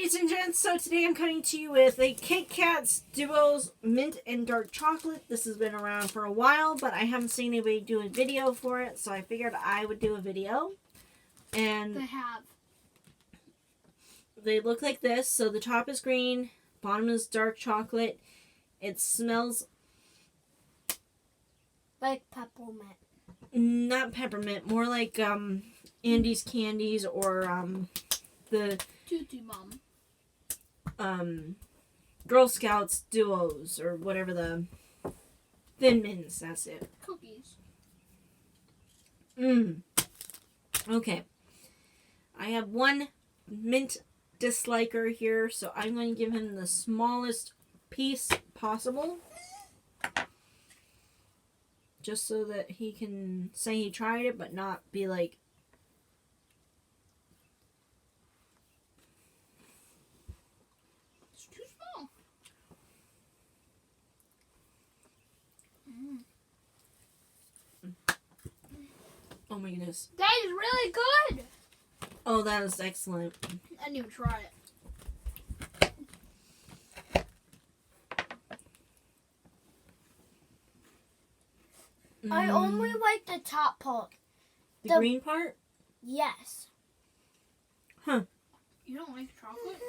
ladies and gents, so today I'm coming to you with a Kit Kat's Duos Mint and Dark Chocolate. This has been around for a while, but I haven't seen anybody do a video for it, so I figured I would do a video. And They have. They look like this. So the top is green, bottom is dark chocolate. It smells Like peppermint. not peppermint, more like Andy's Candies or the Tutti Mom. Girl Scouts Duos or whatever the Thin Mints, that's it. Cookies. Okay. I have one mint disliker here, so I'm going to give him the smallest piece possible. Just so that he can say he tried it, but not be like, It's too small. oh my goodness. That is really good. Oh, that is excellent. I didn't even try it. I only like the top part. The green part? Yes. Huh. You don't like chocolate?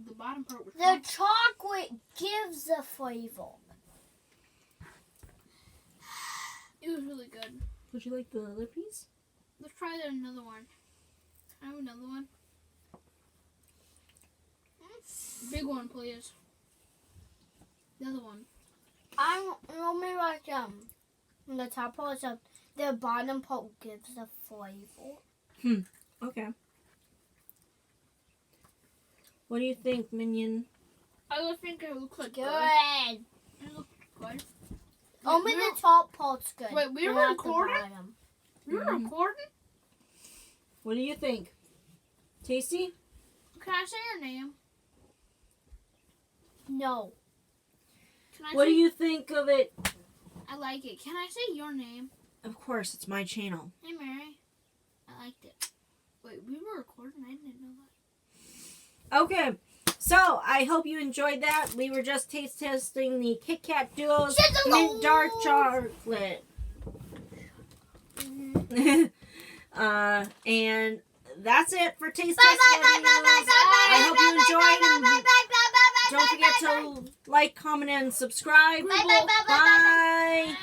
The bottom part was The chocolate gives the flavor. It was really good. Would you like the other piece? Let's try another one. I have another one. Big one, please. The other one. I only like the top part, so the bottom part gives the flavor. Okay. What do you think, Minion? I would think it looks like Good. It looks good. Only the top part's good. Wait, we were not the recording? bottom. We were recording? What do you think? Tasty? Can I say your name? No. Can I What say, do you think of it? I like it. Can I say your name? Of course, it's my channel. Hey, Mary. I liked it. Wait, we were recording? I didn't know that. Okay, so I hope you enjoyed that. We were just taste testing the Kit Kat Duos Mint Dark Chocolate. And that's it for taste testing. I hope you enjoyed. Don't forget to like, comment, and subscribe. Bye.